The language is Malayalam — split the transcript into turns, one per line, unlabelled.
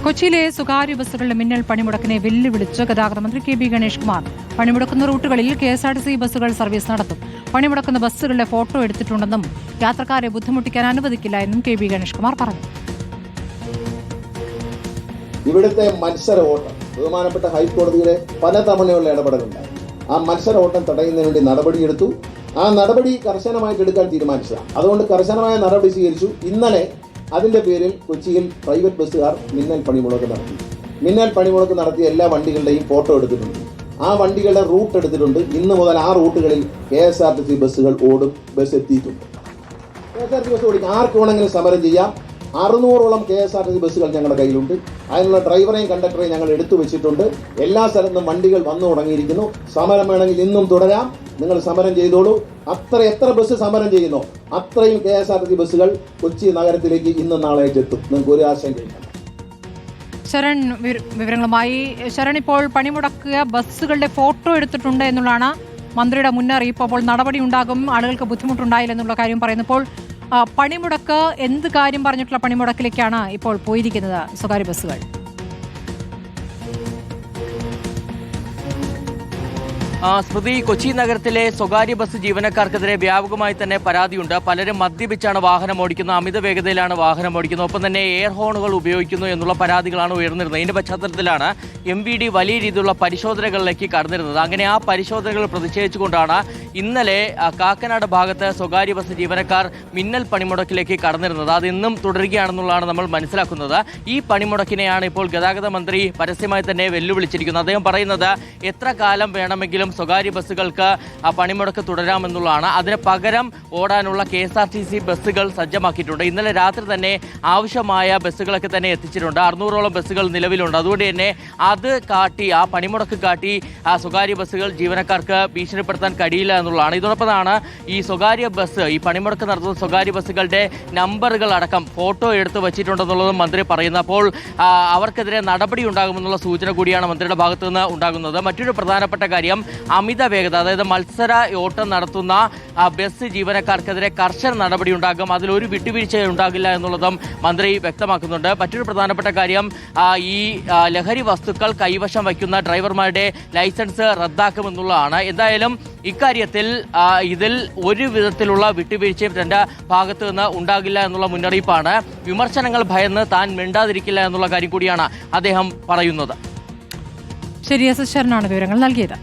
കൊച്ചിയിലെ സ്വകാര്യ ബസ്സുകളുടെ മിന്നൽ പണിമുടക്കിനെ വെല്ലുവിളിച്ച് ഗതാഗത മന്ത്രി കെ ബി ഗണേഷ് കുമാർ. പണിമുടക്കുന്ന റൂട്ടുകളിൽ KSRTC ബസ്സുകൾ സർവീസ് നടത്തും. പണിമുടക്കുന്ന ബസ്സുകളുടെ ഫോട്ടോ എടുത്തിട്ടുണ്ടെന്നും യാത്രക്കാരെ ബുദ്ധിമുട്ടിക്കാൻ അനുവദിക്കില്ല എന്നും കെ ബി ഗണേഷ് കുമാർ പറഞ്ഞു.
ഇവിടുത്തെ മത്സര ഓട്ടം ബഹുമാനപ്പെട്ട ഹൈക്കോടതിയുടെ പലതവണയുള്ള ഇടപെടലുണ്ടായി. ആ മത്സര ഓട്ടം തടയുന്നതിന് വേണ്ടി നടപടിയെടുത്തു. ആ നടപടി കർശനമായിട്ട് എടുക്കാൻ തീരുമാനിച്ചതാണ്. അതുകൊണ്ട് കർശനമായ നടപടി സ്വീകരിച്ചു. ഇന്നലെ അതിന്റെ പേരിൽ കൊച്ചിയിൽ പ്രൈവറ്റ് ബസ്സുകാർ മിന്നൽ പണിമുടക്ക് നടത്തി. മിന്നൽ പണിമുടക്ക് നടത്തിയ എല്ലാ വണ്ടികളുടെയും ഫോട്ടോ എടുത്തിട്ടുണ്ട്. ആ വണ്ടികളുടെ റൂട്ട് എടുത്തിട്ടുണ്ട്. ഇന്ന് മുതൽ ആ റൂട്ടുകളിൽ KSRTC ബസ്സുകൾ ഓടും. ബസ് എത്തിയിട്ടുണ്ട്. KSRTC ബസ് ഓടിക്കും. ആർക്ക് വേണമെങ്കിലും സമരം ചെയ്യാം. 600ഓളം KSRTC ബസ്സുകൾ ഞങ്ങളുടെ കയ്യിലുണ്ട്. അതിനുള്ള ഡ്രൈവറെയും കണ്ടക്ടറെയും ഞങ്ങൾ എടുത്തു വെച്ചിട്ടുണ്ട്. എല്ലാ സ്ഥലത്തും വണ്ടികൾ വന്നു തുടങ്ങിയിരിക്കുന്നു. സമരം വേണമെങ്കിൽ ഇന്നും തുടരാം. നിങ്ങൾ സമരം ചെയ്തോളൂ. എത്ര ബസ് സമരം ചെയ്യുന്നോ അത്രയും KSRTC ബസ്സുകൾ കൊച്ചി നഗരത്തിലേക്ക് ഇന്നും നാളെ എത്തും. നിങ്ങൾക്ക് ഒരു ആശങ്കയില്ല.
ശരൺ വിവരങ്ങളുമായി. ശരൺ, ഇപ്പോൾ പണിമുടക്കിയ ബസ്സുകളുടെ ഫോട്ടോ എടുത്തിട്ടുണ്ട് എന്നുള്ളതാണ് മന്ത്രിയുടെ മുന്നറിയിപ്പ്. അപ്പോൾ നടപടി ഉണ്ടാകും, ആളുകൾക്ക് ബുദ്ധിമുട്ടുണ്ടായില്ലെന്നുള്ള കാര്യം പറയുന്നു. ഇപ്പോൾ പണിമുടക്ക് എന്ത് കാര്യം പറഞ്ഞിട്ടുള്ള പണിമുടക്കിലേക്കാണ് ഇപ്പോൾ പോയിരിക്കുന്നത് സ്വകാര്യ ബസ്സുകൾ?
സ്മൃതി, കൊച്ചി നഗരത്തിലെ സ്വകാര്യ ബസ് ജീവനക്കാർക്കെതിരെ വ്യാപകമായി തന്നെ പരാതിയുണ്ട്. പലരും മദ്യപിച്ചാണ് വാഹനം ഓടിക്കുന്നത്, അമിത വേഗതയിലാണ് വാഹനം ഓടിക്കുന്നത്, ഒപ്പം തന്നെ എയർ ഹോണുകൾ ഉപയോഗിക്കുന്നു എന്നുള്ള പരാതികളാണ് ഉയർന്നിരുന്നത്. ഇതിന്റെ പശ്ചാത്തലത്തിലാണ് MVD വലിയ രീതിയിലുള്ള പരിശോധനകളിലേക്ക് കടന്നിരുന്നത്. അങ്ങനെ ആ പരിശോധനകൾ പ്രതിഷേധിച്ചുകൊണ്ടാണ് ഇന്നലെ കാക്കനാട് ഭാഗത്ത് സ്വകാര്യ ബസ് ജീവനക്കാർ മിന്നൽ പണിമുടക്കിലേക്ക് കടന്നിരുന്നത്. അത് ഇന്നും തുടരുകയാണെന്നുള്ളതാണ് നമ്മൾ മനസ്സിലാക്കുന്നത്. ഈ പണിമുടക്കിനെയാണ് ഇപ്പോൾ ഗതാഗത മന്ത്രി പരസ്യമായി തന്നെ വെല്ലുവിളിച്ചിരിക്കുന്നത്. അദ്ദേഹം പറയുന്നത് എത്ര കാലം വേണമെങ്കിലും സ്വകാര്യ ബസ്സുകൾക്ക് ആ പണിമുടക്ക് തുടരാമെന്നുള്ളതാണ്. അതിന് പകരം ഓടാനുള്ള KSRTC ബസ്സുകൾ സജ്ജമാക്കിയിട്ടുണ്ട്. ഇന്നലെ രാത്രി തന്നെ ആവശ്യമായ ബസ്സുകളൊക്കെ തന്നെ എത്തിച്ചിട്ടുണ്ട്. 600ഓളം ബസ്സുകൾ നിലവിലുണ്ട്. അതുകൊണ്ട് തന്നെ അത് കാട്ടി, ആ പണിമുടക്ക് കാട്ടി ആ സ്വകാര്യ ബസ്സുകൾ ജീവനക്കാർക്ക് ഭീഷണിപ്പെടുത്താൻ കഴിയില്ല എന്നുള്ളതാണ്. ഇതോടൊപ്പമാണ് ഈ സ്വകാര്യ ബസ്, ഈ പണിമുടക്ക് നടത്തുന്ന സ്വകാര്യ ബസ്സുകളുടെ നമ്പറുകൾ അടക്കം ഫോട്ടോ എടുത്ത് വച്ചിട്ടുണ്ടെന്നുള്ളതും മന്ത്രി പറയുന്നു. അപ്പോൾ അവർക്കെതിരെ നടപടി ഉണ്ടാകുമെന്നുള്ള സൂചന കൂടിയാണ് മന്ത്രിയുടെ ഭാഗത്തു നിന്ന് ഉണ്ടാകുന്നത്. മറ്റൊരു പ്രധാനപ്പെട്ട കാര്യം, അമിത വേഗത, അതായത് മത്സര ഓട്ടം നടത്തുന്ന ബസ് ജീവനക്കാർക്കെതിരെ കർശന നടപടി ഉണ്ടാകും. അതിലൊരു വിട്ടുവീഴ്ച ഉണ്ടാകില്ല എന്നുള്ളതും മന്ത്രി വ്യക്തമാക്കുന്നുണ്ട്. മറ്റൊരു പ്രധാനപ്പെട്ട കാര്യം, ഈ ലഹരി വസ്തുക്കൾ കൈവശം വയ്ക്കുന്ന ഡ്രൈവർമാരുടെ ലൈസൻസ് റദ്ദാക്കുമെന്നുള്ളതാണ്. എന്തായാലും ഇക്കാര്യത്തിൽ ഇതിൽ ഒരു വിധത്തിലുള്ള വിട്ടുവീഴ്ചയും തന്റെ ഭാഗത്ത് നിന്ന് ഉണ്ടാകില്ല എന്നുള്ള മുന്നറിയിപ്പാണ്. വിമർശനങ്ങൾ ഭയന്ന് താൻ മിണ്ടാതിരിക്കില്ല എന്നുള്ള കാര്യം കൂടിയാണ് അദ്ദേഹം പറയുന്നത്.
ശരി, ശരണാണ് വിവരങ്ങൾ നൽകിയത്.